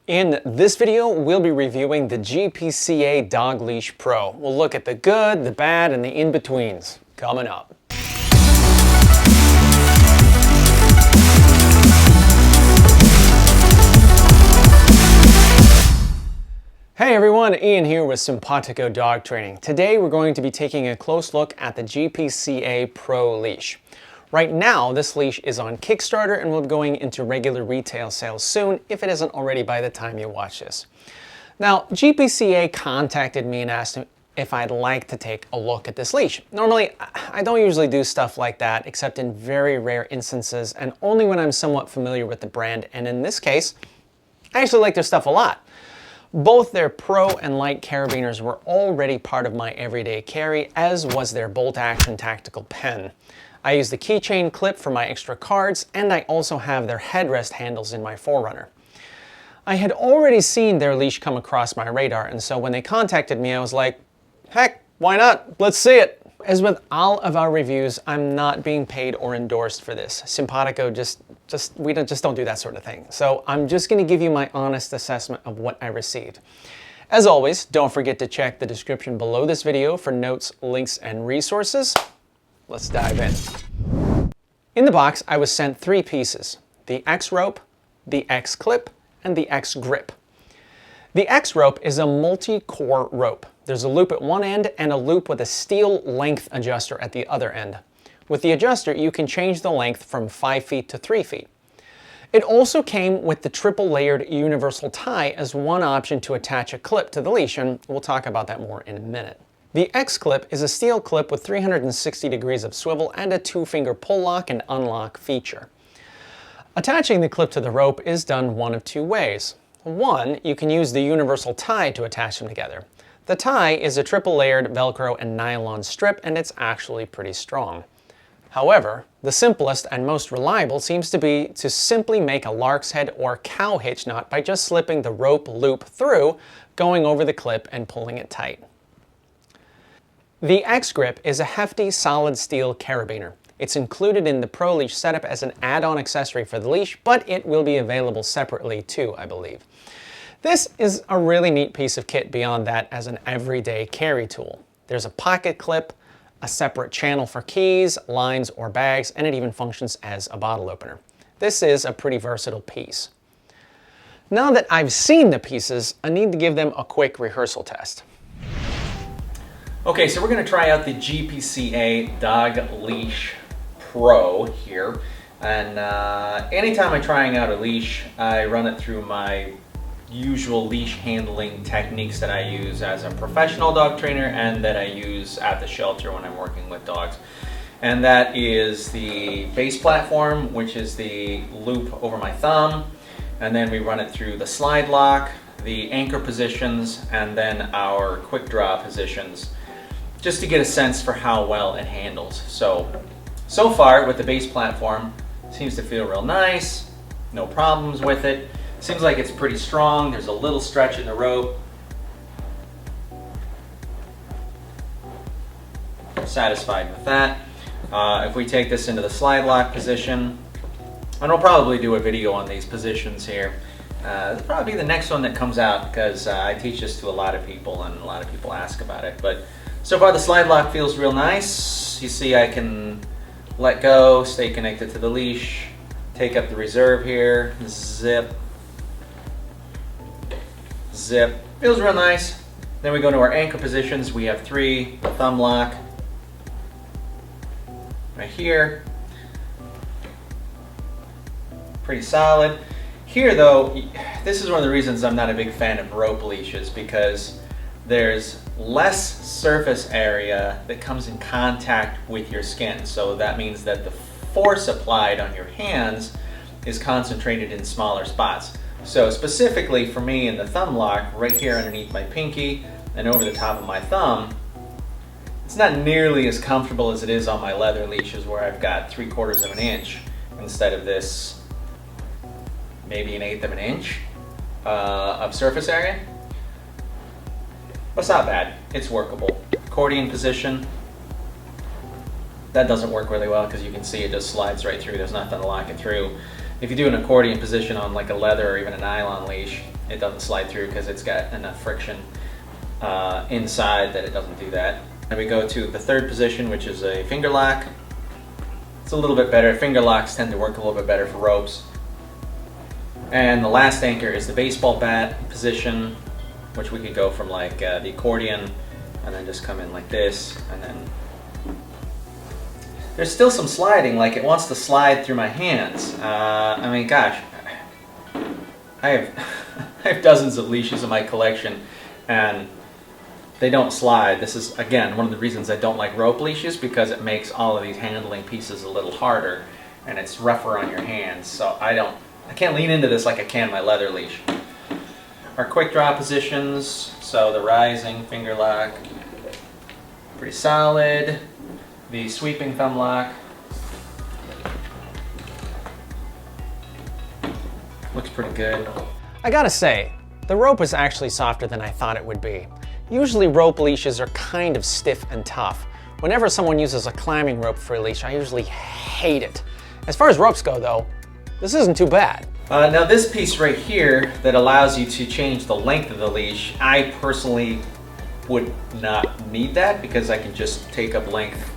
In this video, we'll be reviewing the GPCA Dog Leash Pro. We'll look at the good, the bad, and the in-betweens. Coming up. Hey everyone, Ian here with Simpawtico Dog Training. Today we're going to be taking a close look at the GPCA Pro Leash. Right now, this leash is on Kickstarter and will be going into regular retail sales soon, if it isn't already by the time you watch this. Now, GPCA contacted me and asked if I'd like to take a look at this leash. Normally, I don't usually do stuff like that, except in very rare instances, and only when I'm somewhat familiar with the brand, and in this case, I actually like their stuff a lot. Both their Pro and Light Carabiners were already part of my everyday carry, as was their bolt-action tactical pen. I use the keychain clip for my extra cards, and I also have their headrest handles in my 4Runner. I had already seen their leash come across my radar, and so when they contacted me, I was like, heck, why not? Let's see it. As with all of our reviews, I'm not being paid or endorsed for this. Simpawtico we just don't do that sort of thing. So I'm just going to give you my honest assessment of what I received. As always, don't forget to check the description below this video for notes, links, and resources. Let's dive in. In the box, I was sent 3 pieces: the X rope, the X clip, and the X grip. The X rope is a multi-core rope. There's a loop at one end and a loop with a steel length adjuster at the other end. With the adjuster, you can change the length from 5 feet to 3 feet. It also came with the triple layered universal tie as one option to attach a clip to the leash, and we'll talk about that more in a minute. The X clip is a steel clip with 360 degrees of swivel and a 2-finger pull lock and unlock feature. Attaching the clip to the rope is done one of 2 ways. One, you can use the universal tie to attach them together. The tie is a triple layered Velcro and nylon strip, and it's actually pretty strong. However, the simplest and most reliable seems to be to simply make a lark's head or cow hitch knot by just slipping the rope loop through, going over the clip and pulling it tight. The X grip is a hefty solid steel carabiner. It's included in the Pro Leash setup as an add-on accessory for the leash, but it will be available separately too, I believe. This is a really neat piece of kit beyond that as an everyday carry tool. There's a pocket clip, a separate channel for keys, lines, or bags, and it even functions as a bottle opener. This is a pretty versatile piece. Now that I've seen the pieces, I need to give them a quick rehearsal test. Okay, so we're going to try out the GPCA Dog Leash Pro here, and anytime I'm trying out a leash, I run it through my usual leash handling techniques that I use as a professional dog trainer and that I use at the shelter when I'm working with dogs. And that is the base platform, which is the loop over my thumb, and then we run it through the slide lock, the anchor positions, and then our quick draw positions, just to get a sense for how well it handles. So far with the base platform, seems to feel real nice, no problems with it. Seems like it's pretty strong. There's a little stretch in the rope. Satisfied with that. If we take this into the slide lock position, and I'll probably do a video on these positions here. It'll probably be the next one that comes out because I teach this to a lot of people and a lot of people ask about it. But so far the slide lock feels real nice. You see I can let go, stay connected to the leash, take up the reserve here, zip, zip. Feels real nice. Then we go to our anchor positions. We have 3, the thumb lock right here. Pretty solid. Here though, this is one of the reasons I'm not a big fan of rope leashes, because there's less surface area that comes in contact with your skin. So that means that the force applied on your hands is concentrated in smaller spots. So specifically for me in the thumb lock, right here underneath my pinky and over the top of my thumb, it's not nearly as comfortable as it is on my leather leashes where I've got 3/4 of an inch instead of this maybe 1/8 of an inch of surface area. But it's not bad, it's workable. Accordion position, that doesn't work really well because you can see it just slides right through. There's nothing to lock it through. If you do an accordion position on like a leather or even a nylon leash, it doesn't slide through because it's got enough friction inside that it doesn't do that. And we go to the third position, which is a finger lock. It's a little bit better. Finger locks tend to work a little bit better for ropes. And the last anchor is the baseball bat position, which we could go from like the accordion and then just come in like this, and then there's still some sliding, like it wants to slide through my hands. I mean, gosh, I have dozens of leashes in my collection and they don't slide. This is, again, one of the reasons I don't like rope leashes, because it makes all of these handling pieces a little harder and it's rougher on your hands. So I can't lean into this like I can my leather leash. Our quick draw positions, so the rising finger lock, pretty solid. The sweeping thumb lock looks pretty good. I gotta say, the rope is actually softer than I thought it would be. Usually rope leashes are kind of stiff and tough. Whenever someone uses a climbing rope for a leash, I usually hate it. As far as ropes go though, this isn't too bad. Now this piece right here that allows you to change the length of the leash, I personally would not need that because I can just take up length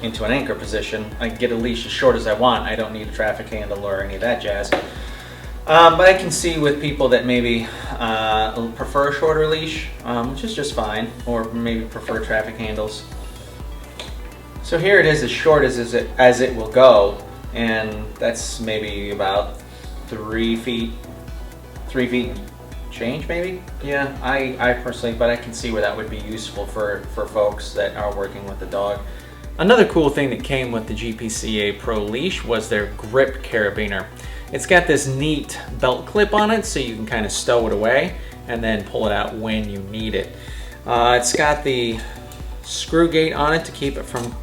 into an anchor position. I can get a leash as short as I want. I don't need a traffic handle or any of that jazz. But I can see with people that maybe prefer a shorter leash, which is just fine, or maybe prefer traffic handles. So here it is, as short as it will go, and that's maybe about 3 feet and change maybe. Yeah, I personally, but I can see where that would be useful for folks that are working with the dog. Another cool thing that came with the GPCA Pro Leash was their grip carabiner. It's got this neat belt clip on it so you can kind of stow it away and then pull it out when you need it. It's got the screw gate on it to keep it from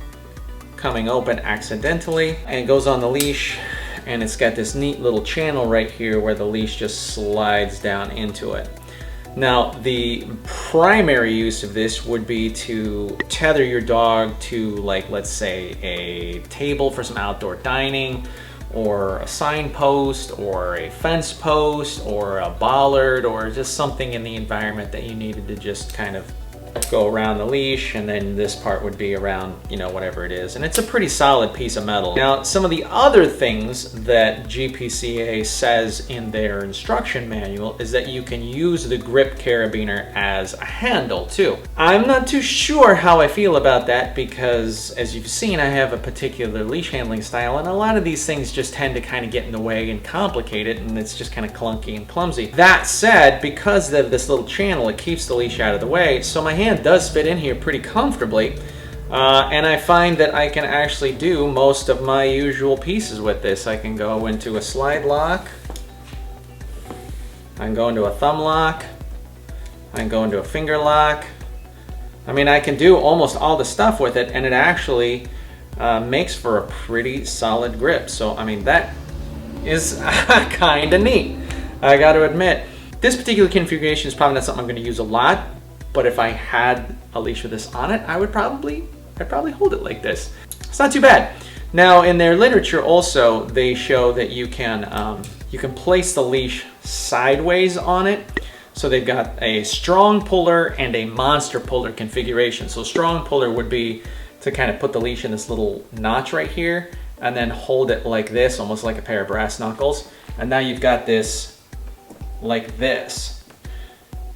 coming open accidentally, and it goes on the leash, and it's got this neat little channel right here where the leash just slides down into it. Now, the primary use of this would be to tether your dog to, like, let's say a table for some outdoor dining, or a signpost, or a fence post, or a bollard, or just something in the environment that you needed to just kind of go around the leash, and then this part would be around, you know, whatever it is. And it's a pretty solid piece of metal. Now, some of the other things that GPCA says in their instruction manual is that you can use the grip carabiner as a handle too. I'm not too sure how I feel about that because, as you've seen, I have a particular leash handling style, and a lot of these things just tend to kind of get in the way and complicate it, and it's just kind of clunky and clumsy. That said, because of this little channel, it keeps the leash out of the way, so my hand does fit in here pretty comfortably, and I find that I can actually do most of my usual pieces with this. I can go into a slide lock, I can go into a thumb lock, I can go into a finger lock. I mean, I can do almost all the stuff with it, and it actually makes for a pretty solid grip. So I mean, that is kind of neat, I got to admit. This particular configuration is probably not something I'm going to use a lot, but if I had a leash with this on it, I'd probably hold it like this. It's not too bad. Now, in their literature also, they show that you can place the leash sideways on it. So they've got a strong puller and a monster puller configuration. So strong puller would be to kind of put the leash in this little notch right here and then hold it like this, almost like a pair of brass knuckles. And now you've got this like this.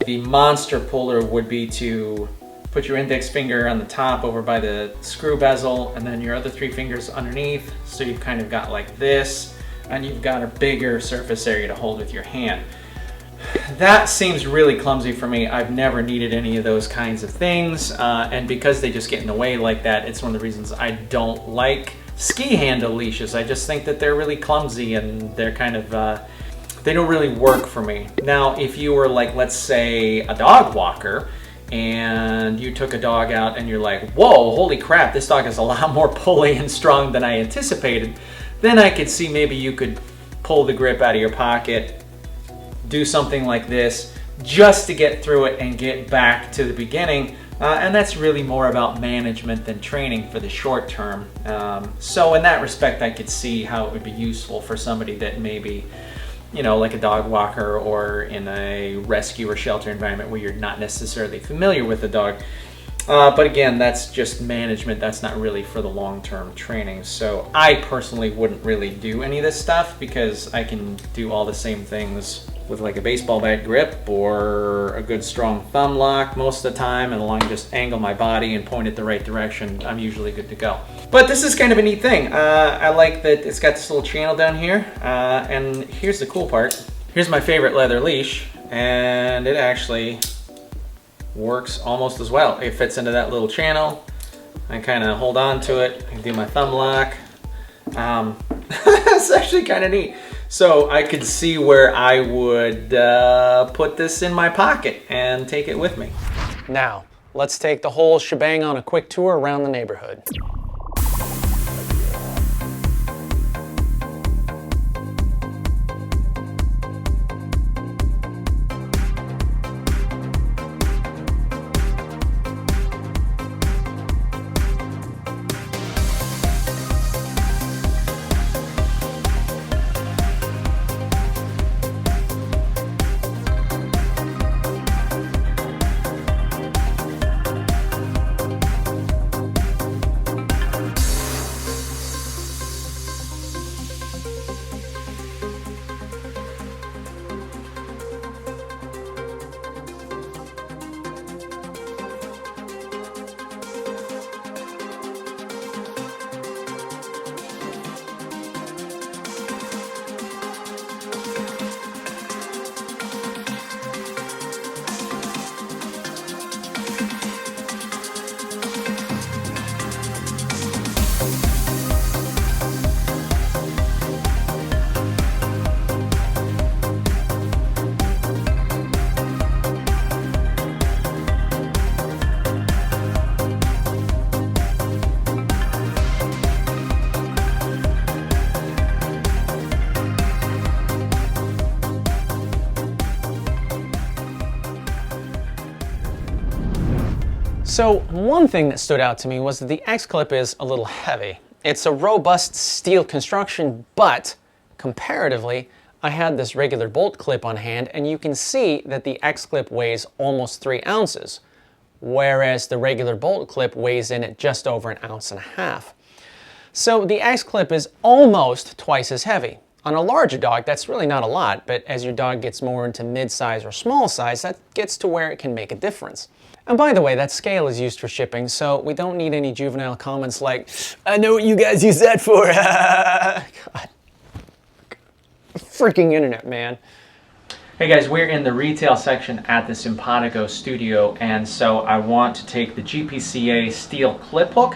The monster puller would be to put your index finger on the top over by the screw bezel, and then your other 3 fingers underneath. So you've kind of got like this, and you've got a bigger surface area to hold with your hand. That seems really clumsy for me. I've never needed any of those kinds of things, and because they just get in the way like that, it's one of the reasons I don't like ski handle leashes. I just think that they're really clumsy and they're kind of they don't really work for me. Now, if you were like, let's say, a dog walker, and you took a dog out and you're like, whoa, holy crap, this dog is a lot more pulley and strong than I anticipated, then I could see maybe you could pull the grip out of your pocket, do something like this, just to get through it and get back to the beginning. And that's really more about management than training for the short term. So in that respect, I could see how it would be useful for somebody that maybe, you know, like a dog walker or in a rescue or shelter environment where you're not necessarily familiar with the dog. But again, that's just management. That's not really for the long-term training. So I personally wouldn't really do any of this stuff because I can do all the same things with like a baseball bat grip or a good strong thumb lock most of the time, and as long as I just angle my body and point it the right direction, I'm usually good to go. But this is kind of a neat thing. I like that it's got this little channel down here, and here's the cool part. Here's my favorite leather leash, and it actually works almost as well. It fits into that little channel. I kind of hold on to it, I can do my thumb lock. It's actually kind of neat. So I could see where I would put this in my pocket and take it with me. Now, let's take the whole shebang on a quick tour around the neighborhood. So one thing that stood out to me was that the X-clip is a little heavy. It's a robust steel construction, but comparatively, I had this regular bolt clip on hand, and you can see that the X-clip weighs almost 3 ounces, whereas the regular bolt clip weighs in at just over 1.5 ounces. So the X-clip is almost twice as heavy. On a larger dog, that's really not a lot, but as your dog gets more into mid-size or small size, that gets to where it can make a difference. And by the way, that scale is used for shipping, so we don't need any juvenile comments like, I know what you guys use that for. God. Freaking internet, man. Hey guys, we're in the retail section at the Simpawtico studio, and so I want to take the GPCA steel clip hook,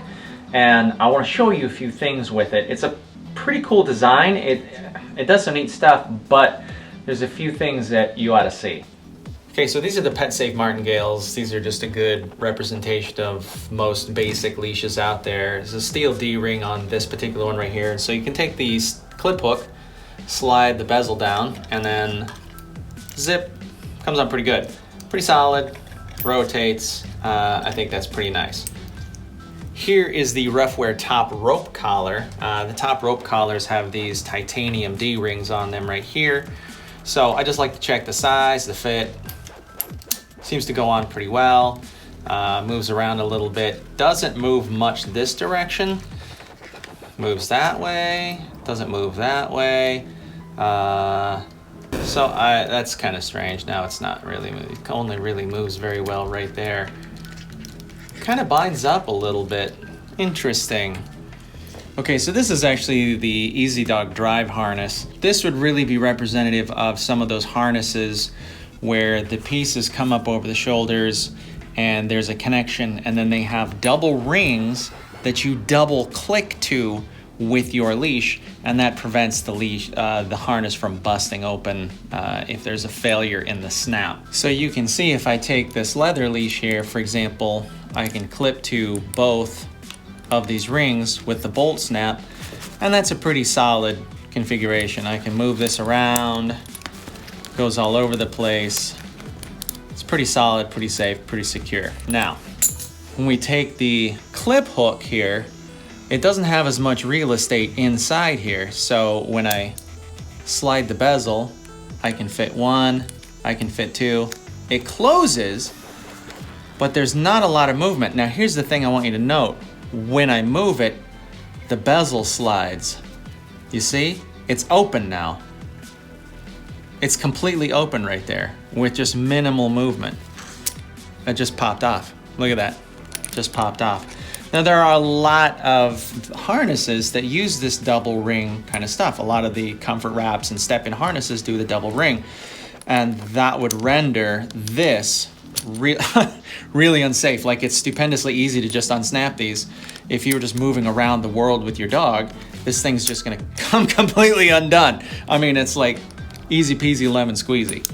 and I want to show you a few things with it. It's a pretty cool design. It does some neat stuff, but there's a few things that you ought to see. Okay, so these are the Pet Safe martingales. These are just a good representation of most basic leashes out there. There's a steel D-ring on this particular one right here. So you can take these clip hook, slide the bezel down, and then zip, comes on pretty good. Pretty solid, rotates. I think that's pretty nice. Here is the Ruffwear top rope collar. The top rope collars have these titanium D-rings on them right here. So I just like to check the size, the fit. Seems to go on pretty well. Moves around a little bit. Doesn't move much this direction. Moves that way. Doesn't move that way. So that's kind of strange. Now it's not really moving. It only really moves very well right there. Kind of binds up a little bit. Interesting. Okay, so this is actually the EzyDog drive harness. This would really be representative of some of those harnesses where the pieces come up over the shoulders and there's a connection, and then they have double rings that you double click to with your leash, and that prevents the leash, the harness from busting open if there's a failure in the snap. So you can see if I take this leather leash here, for example, I can clip to both of these rings with the bolt snap, and that's a pretty solid configuration. I can move this around, goes all over the place. It's pretty solid, pretty safe, pretty secure. Now, when we take the clip hook here, it doesn't have as much real estate inside here. So when I slide the bezel, I can fit one, I can fit two. It closes, but there's not a lot of movement. Now here's the thing I want you to note. When I move it, the bezel slides. You see? It's open now. It's completely open right there with just minimal movement. It just popped off. Look at that, just popped off. Now there are a lot of harnesses that use this double ring kind of stuff. A lot of the comfort wraps and step-in harnesses do the double ring. And that would render this really unsafe. Like, it's stupendously easy to just unsnap these. If you were just moving around the world with your dog, this thing's just gonna come completely undone. I mean, it's like easy peasy lemon squeezy.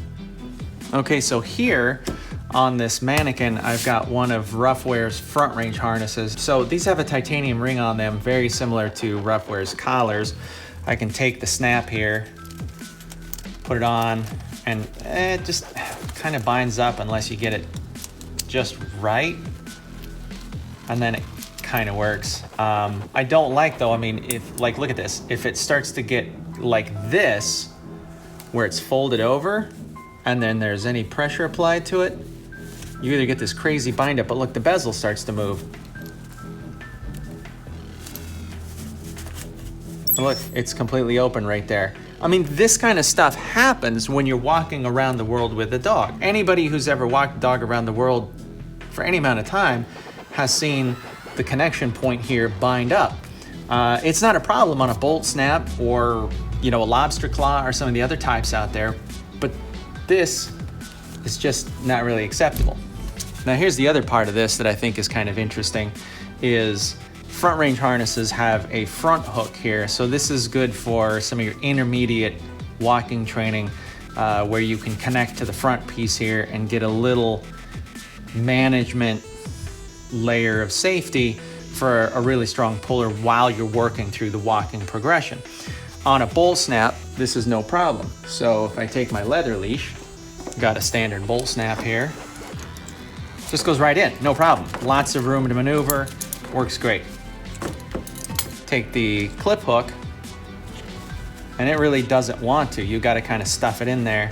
Okay, so here on this mannequin, I've got one of Ruffwear's front range harnesses. So these have a titanium ring on them, very similar to Ruffwear's collars. I can take the snap here, put it on, and it just kind of binds up unless you get it just right. And then it kind of works. I don't like though, I mean, if, like, look at this. If it starts to get like this, where it's folded over, and then there's any pressure applied to it, you either get this crazy bind up, but look, the bezel starts to move. Look, it's completely open right there. I mean, this kind of stuff happens when you're walking around the world with a dog. Anybody who's ever walked a dog around the world for any amount of time has seen the connection point here bind up. It's not a problem on a bolt snap or, you know, a lobster claw or some of the other types out there, but this is just not really acceptable. Now here's the other part of this that I think is kind of interesting, is front range harnesses have a front hook here. So this is good for some of your intermediate walking training, where you can connect to the front piece here and get a little management layer of safety for a really strong puller while you're working through the walking progression. On a bolt snap, this is no problem. So if I take my leather leash, got a standard bolt snap here, just goes right in, no problem. Lots of room to maneuver, works great. Take the clip hook, and it really doesn't want to. You got to kind of stuff it in there.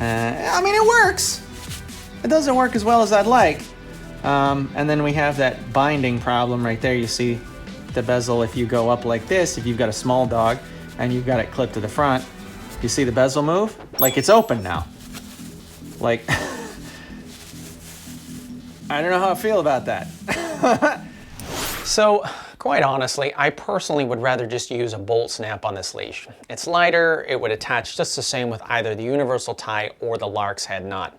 I mean, it works. It doesn't work as well as I'd like. And then we have that binding problem right there. You see the bezel, if you go up like this, if you've got a small dog and you've got it clipped to the front, you see the bezel move? Like, it's open now. Like, I don't know how I feel about that. So, quite honestly, I personally would rather just use a bolt snap on this leash. It's lighter, it would attach just the same with either the universal tie or the Lark's head knot.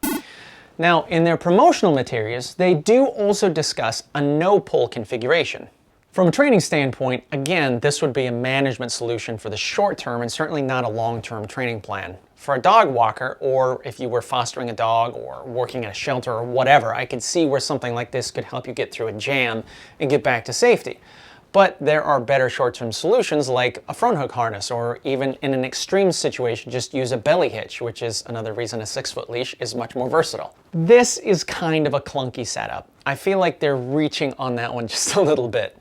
Now, in their promotional materials, they do also discuss a no-pull configuration. From a training standpoint, again, this would be a management solution for the short term and certainly not a long-term training plan. For a dog walker, or if you were fostering a dog or working in a shelter or whatever, I could see where something like this could help you get through a jam and get back to safety. But there are better short-term solutions like a front hook harness, or even in an extreme situation, just use a belly hitch, which is another reason a 6-foot leash is much more versatile. This is kind of a clunky setup. I feel like they're reaching on that one just a little bit.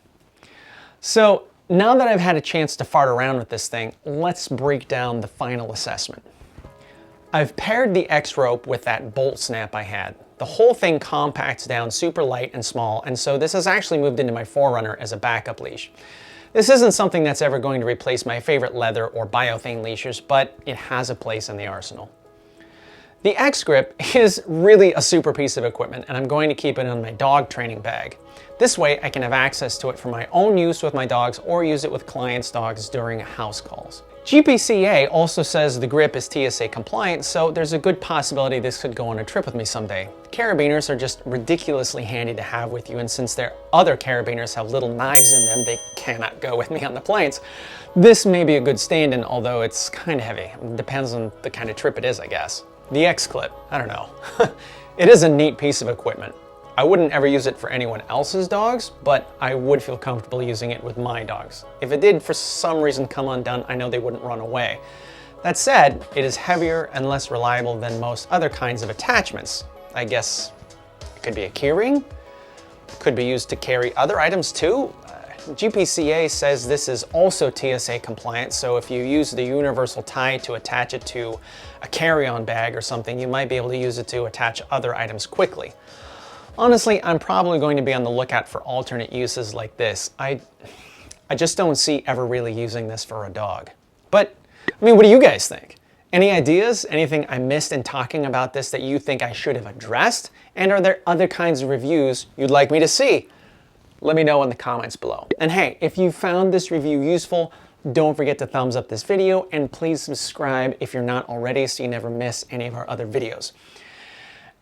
So now that I've had a chance to fart around with this thing, let's break down the final assessment. I've paired the X-rope with that bolt snap I had. The whole thing compacts down super light and small, and so this has actually moved into my Forerunner as a backup leash. This isn't something that's ever going to replace my favorite leather or biothane leashes, but it has a place in the arsenal. The X-Grip is really a super piece of equipment, and I'm going to keep it in my dog training bag. This way I can have access to it for my own use with my dogs or use it with clients' dogs during house calls. GPCA also says the grip is TSA compliant, so there's a good possibility this could go on a trip with me someday. Carabiners are just ridiculously handy to have with you, and since their other carabiners have little knives in them, they cannot go with me on the planes. This may be a good stand-in, although it's kind of heavy. It depends on the kind of trip it is, I guess. The X-Clip, I don't know. It is a neat piece of equipment. I wouldn't ever use it for anyone else's dogs, but I would feel comfortable using it with my dogs. If it did for some reason come undone, I know they wouldn't run away. That said, it is heavier and less reliable than most other kinds of attachments. I guess it could be a keyring, could be used to carry other items too. GPCA says this is also TSA compliant, so if you use the universal tie to attach it to a carry-on bag or something, you might be able to use it to attach other items quickly. Honestly, I'm probably going to be on the lookout for alternate uses like this. I just don't see ever really using this for a dog. But, I mean, what do you guys think? Any ideas? Anything I missed in talking about this that you think I should have addressed? And are there other kinds of reviews you'd like me to see? Let me know in the comments below. And hey, if you found this review useful, don't forget to thumbs up this video and please subscribe if you're not already so you never miss any of our other videos.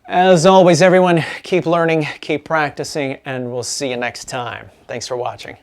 As always, everyone, keep learning, keep practicing, and we'll see you next time. Thanks for watching.